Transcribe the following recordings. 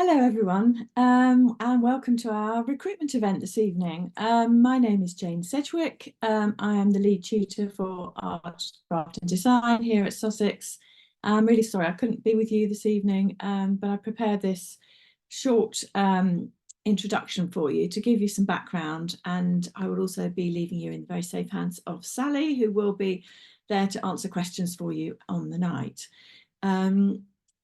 Hello everyone, and welcome to our recruitment event this evening. My name is Jane Sedgewick. I am the lead tutor for Art, Craft and Design here at Sussex. I'm really sorry I couldn't be with you this evening, but I prepared this short introduction for you to give you some background, and I will also be leaving you in very safe hands of Sally, who will be there to answer questions for you on the night.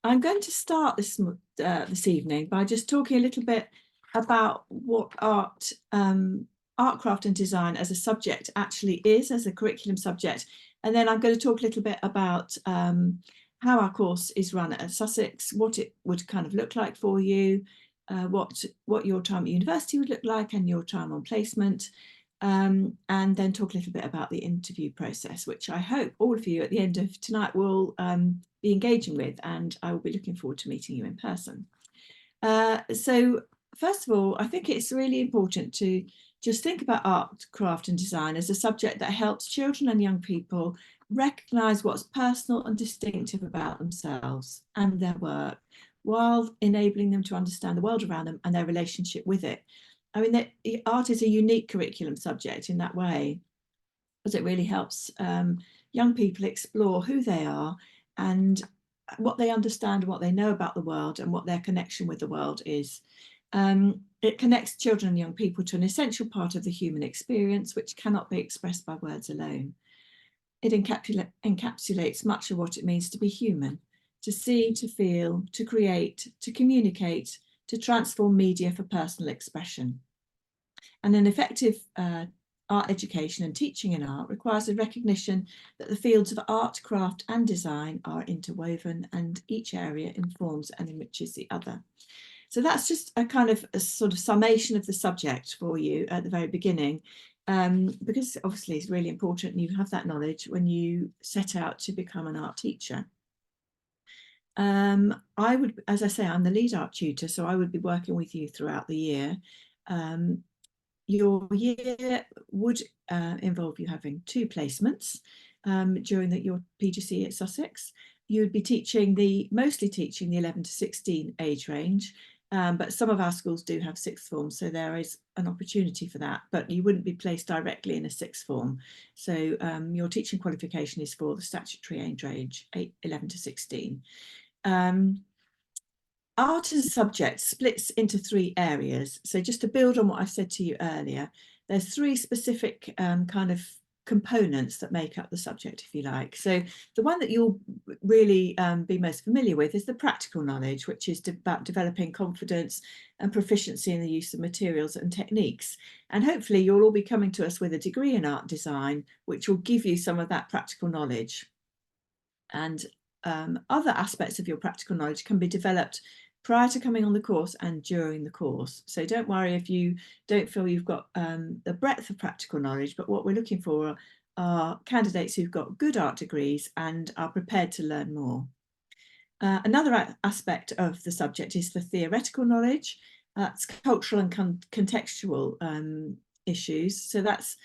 I'm going to start this evening by just talking a little bit about what art, craft and design as a subject actually is, as a curriculum subject. And then I'm going to talk a little bit about how our course is run at Sussex, what it would kind of look like for you, what your time at university would look like and your time on placement. And then talk a little bit about the interview process, which I hope all of you at the end of tonight will be engaging with, and I will be looking forward to meeting you in person. So first of all, I think it's really important to just think about art, craft and design as a subject that helps children and young people recognise what's personal and distinctive about themselves and their work, while enabling them to understand the world around them and their relationship with it. I mean, art is a unique curriculum subject in that way, because it really helps young people explore who they are and what they understand and what they know about the world and what their connection with the world is. It connects children and young people to an essential part of the human experience, which cannot be expressed by words alone. It encapsulates much of what it means to be human, to see, to feel, to create, to communicate, to transform media for personal expression. And an effective art education and teaching in art requires a recognition that the fields of art, craft and design are interwoven, and each area informs and enriches the other. So that's just a kind of a sort of summation of the subject for you at the very beginning, because obviously it's really important you have that knowledge when you set out to become an art teacher. I would, as I say, I'm the lead art tutor, so I would be working with you throughout the year. Your year would involve you having 2 placements during your PGCE at Sussex. You would be mostly teaching the 11 to 16 age range, but some of our schools do have sixth form, so there is an opportunity for that, but you wouldn't be placed directly in a sixth form. So your teaching qualification is for the statutory age range, 11 to 16. Art as a subject splits into 3 areas. So just to build on what I said to you earlier, there's 3 specific kind of components that make up the subject, if you like. So the one that you'll really be most familiar with is the practical knowledge, which is about developing confidence and proficiency in the use of materials and techniques. And hopefully you'll all be coming to us with a degree in art design, which will give you some of that practical knowledge. And other aspects of your practical knowledge can be developed prior to coming on the course and during the course. So don't worry if you don't feel you've got the breadth of practical knowledge, but what we're looking for are candidates who've got good art degrees and are prepared to learn more. Another aspect of the subject is the theoretical knowledge. That's cultural and contextual issues. So that's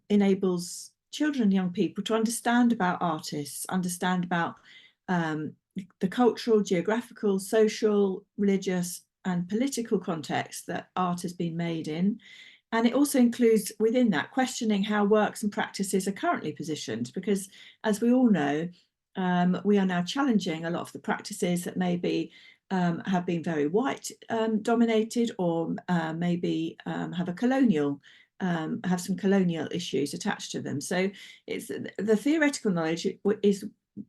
enables children and young people to understand about artists, understand about the cultural, geographical, social, religious and political context that art has been made in. And it also includes within that questioning how works and practices are currently positioned, because as we all know, we are now challenging a lot of the practices that maybe have been very white dominated, or maybe have some colonial issues attached to them. So it's the theoretical knowledge is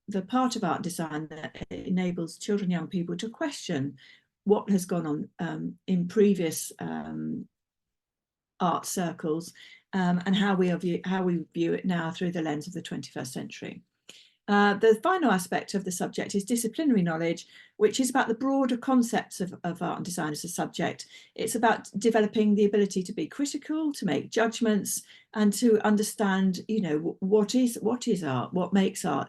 the part of art design that enables children and young people to question what has gone on in previous art circles, and how we view it now through the lens of the 21st century. The final aspect of the subject is disciplinary knowledge, which is about the broader concepts of art and design as a subject. It's about developing the ability to be critical, to make judgments, and to understand, you know, what is art, what makes a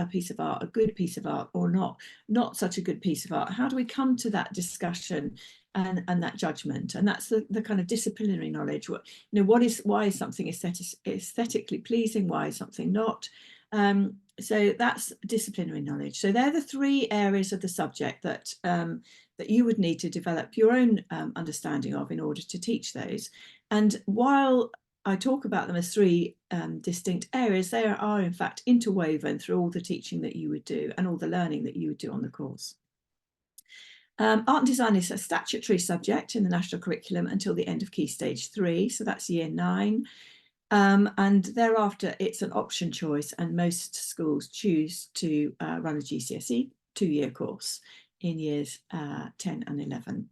piece of art a good piece of art, or not such a good piece of art. How do we come to that discussion and that judgment? And that's the kind of disciplinary knowledge. Why is something aesthetically pleasing? Why is something not? So that's disciplinary knowledge. So they're the 3 areas of the subject that that you would need to develop your own understanding of in order to teach those. And while I talk about them as three distinct areas, they are in fact interwoven through all the teaching that you would do and all the learning that you would do on the course. Art and design is a statutory subject in the national curriculum until the end of Key Stage 3, so that's year 9. And thereafter, it's an option choice, and most schools choose to run a GCSE 2-year course in years 10 and 11.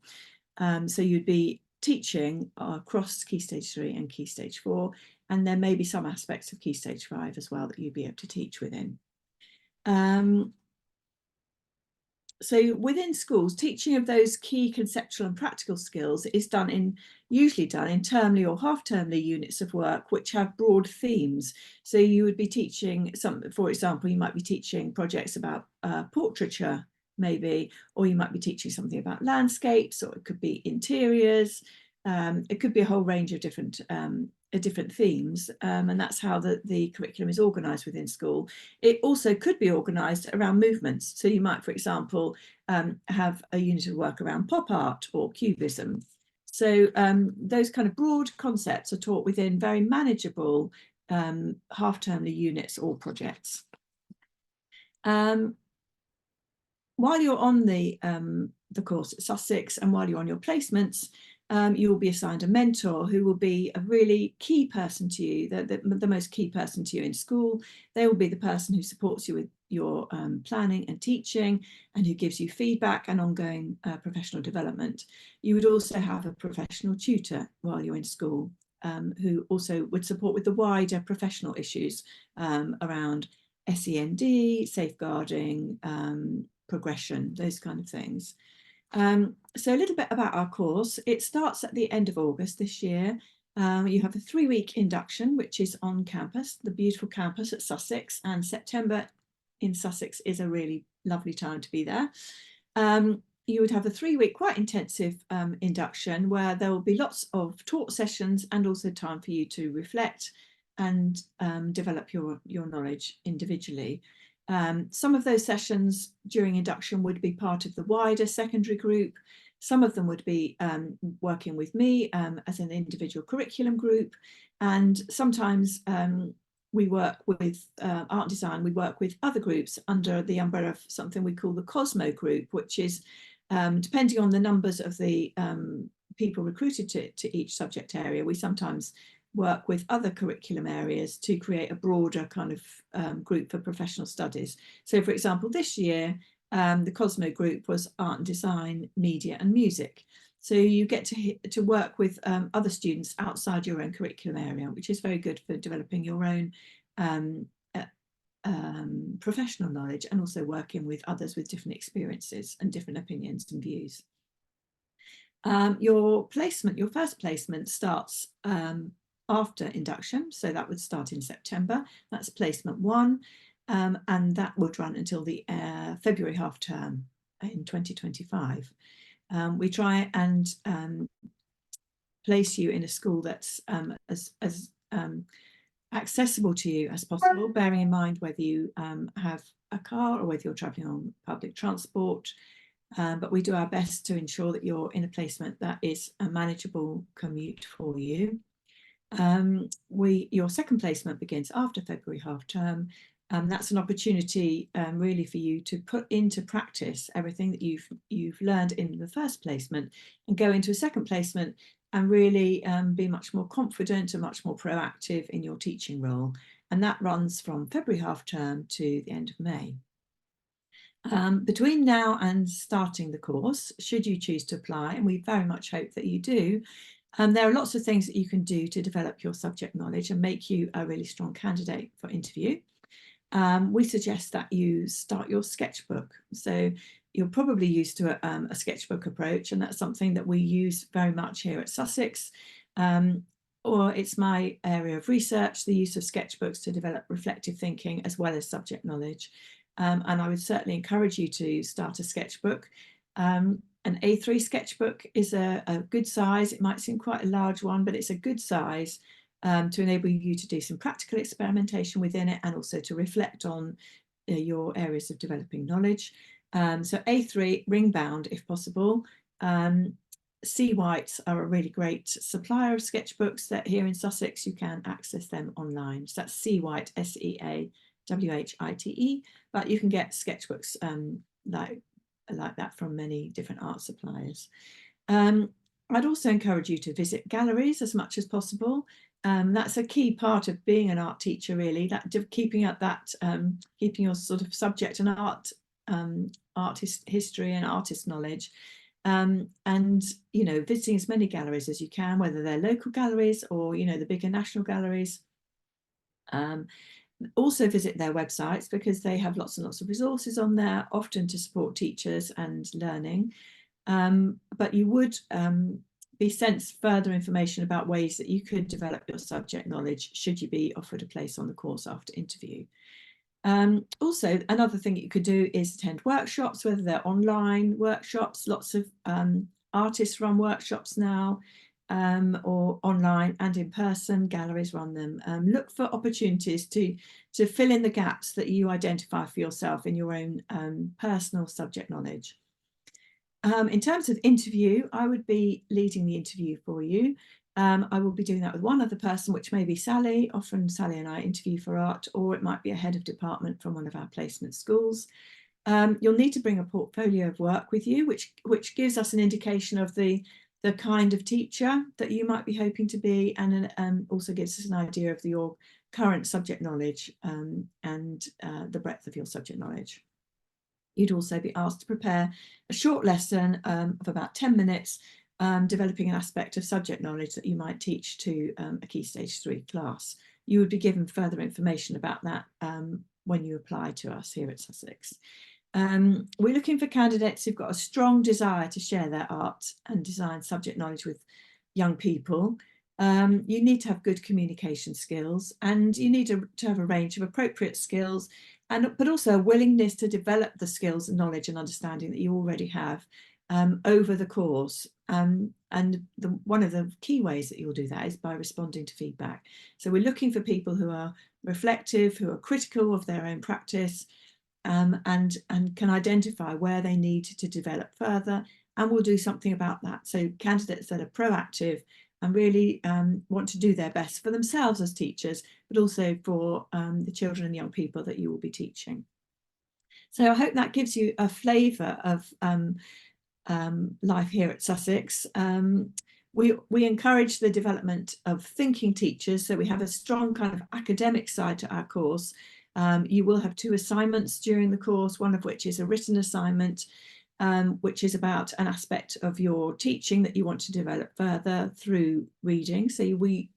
So you'd be teaching across Key Stage 3 and Key Stage 4, and there may be some aspects of Key Stage 5 as well that you'd be able to teach within. So within schools, teaching of those key conceptual and practical skills is usually done in termly or half-termly units of work which have broad themes. So you would be teaching for example, you might be teaching projects about portraiture, maybe, or you might be teaching something about landscapes, or it could be interiors. It could be a whole range of different themes, and that's how the curriculum is organised within school. It also could be organised around movements. So you might, for example, have a unit of work around pop art or cubism. So those kind of broad concepts are taught within very manageable half-termly units or projects. While you're on the course at Sussex, and while you're on your placements, you will be assigned a mentor who will be a really key person to you, the most key person to you in school. They will be the person who supports you with your planning and teaching, and who gives you feedback and ongoing professional development. You would also have a professional tutor while you're in school, who also would support with the wider professional issues around SEND, safeguarding, progression, those kind of things. So a little bit about our course. It starts at the end of August this year. You have a 3-week induction, which is on campus, the beautiful campus at Sussex, and September in Sussex is a really lovely time to be there. You would have a 3-week quite intensive induction where there will be lots of taught sessions and also time for you to reflect and develop your knowledge individually. Some of those sessions during induction would be part of the wider secondary group. Some of them would be working with me as an individual curriculum group. And sometimes we work with art design, we work with other groups under the umbrella of something we call the Cosmo group, which is, depending on the numbers of the people recruited to each subject area, we sometimes work with other curriculum areas to create a broader kind of group for professional studies. So for example, this year, the Cosmo group was art and design, media and music. So you get to work with other students outside your own curriculum area, which is very good for developing your own professional knowledge, and also working with others with different experiences and different opinions and views. Your first placement starts after induction, so that would start in September. That's placement 1, and that would run until the February half term in 2025. We try and place you in a school that's as accessible to you as possible, bearing in mind whether you have a car or whether you're travelling on public transport. But we do our best to ensure that you're in a placement that is a manageable commute for you. Your second placement begins after February half term. That's an opportunity really for you to put into practice everything that you've learned in the first placement, and go into a second placement and really be much more confident and much more proactive in your teaching role. And that runs from February half term to the end of May. Between now and starting the course, should you choose to apply, and we very much hope that you do, there are lots of things that you can do to develop your subject knowledge and make you a really strong candidate for interview. We suggest that you start your sketchbook. So you're probably used to a sketchbook approach, and that's something that we use very much here at Sussex. Or it's my area of research, the use of sketchbooks to develop reflective thinking as well as subject knowledge. And I would certainly encourage you to start a sketchbook. An A3 sketchbook is a good size. It might seem quite a large one, but it's a good size to enable you to do some practical experimentation within it, and also to reflect on your areas of developing knowledge. So A3, ring bound if possible. C Whites are a really great supplier of sketchbooks that here in Sussex you can access them online. So that's C White, SEAWHITE, but you can get sketchbooks like that from many different art suppliers. I'd also encourage you to visit galleries as much as possible. That's a key part of being an art teacher, really, that keeping up that keeping your sort of subject and art history and artist knowledge. And visiting as many galleries as you can, whether they're local galleries or the bigger national galleries. Also visit their websites, because they have lots and lots of resources on there, often to support teachers and learning. But you would be sent further information about ways that you could develop your subject knowledge should you be offered a place on the course after interview. Also, another thing you could do is attend workshops, whether they're online workshops. Lots of artists run workshops now, or online and in person. Galleries run them. Look for opportunities to fill in the gaps that you identify for yourself in your own personal subject knowledge. In terms of interview, I would be leading the interview for you. I will be doing that with one other person, which may be Sally. Often Sally and I interview for art, or it might be a head of department from one of our placement schools. You'll need to bring a portfolio of work with you, which gives us an indication of the kind of teacher that you might be hoping to be, and also gives us an idea of your current subject knowledge and the breadth of your subject knowledge. You'd also be asked to prepare a short lesson of about 10 minutes, developing an aspect of subject knowledge that you might teach to a Key Stage 3 class. You would be given further information about that when you apply to us here at Sussex. We're looking for candidates who've got a strong desire to share their art and design subject knowledge with young people. You need to have good communication skills, and you need to have a range of appropriate skills, but also a willingness to develop the skills and knowledge and understanding that you already have over the course. And one of the key ways that you'll do that is by responding to feedback. So we're looking for people who are reflective, who are critical of their own practice, and can identify where they need to develop further, and we'll do something about that. So candidates that are proactive and really want to do their best for themselves as teachers, but also for the children and young people that you will be teaching. So I hope that gives you a flavour of life here at Sussex. We encourage the development of thinking teachers, so we have a strong kind of academic side to our course. You will have 2 assignments during the course, one of which is a written assignment, which is about an aspect of your teaching that you want to develop further through reading. So you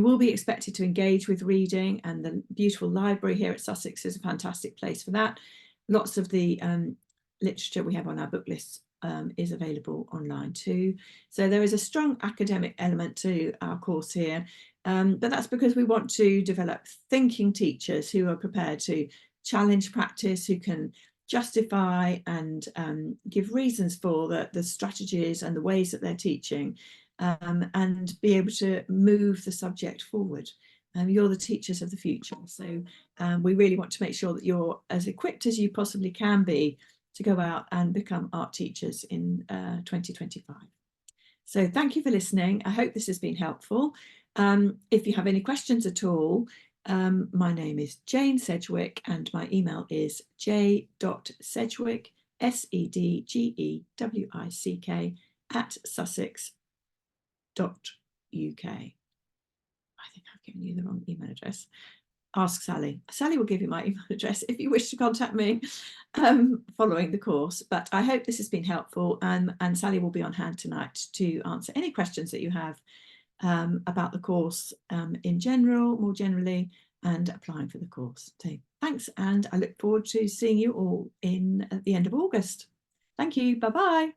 will be expected to engage with reading, and the beautiful library here at Sussex is a fantastic place for that. Lots of the literature we have on our book lists is available online too. So there is a strong academic element to our course here, but that's because we want to develop thinking teachers who are prepared to challenge practice, who can justify and give reasons for the strategies and the ways that they're teaching, and be able to move the subject forward. You're the teachers of the future, so we really want to make sure that you're as equipped as you possibly can be to go out and become art teachers in 2025. So thank you for listening. I hope this has been helpful. If you have any questions at all, my name is Jane Sedgewick, and my email is j.sedgewick, SEDGEWICK @sussex.uk. I think I've given you the wrong email address. Ask Sally. Sally will give you my email address if you wish to contact me following the course. But I hope this has been helpful, and Sally will be on hand tonight to answer any questions that you have about the course in general, more generally, and applying for the course. So thanks, and I look forward to seeing you all at the end of August. Thank you. Bye-bye.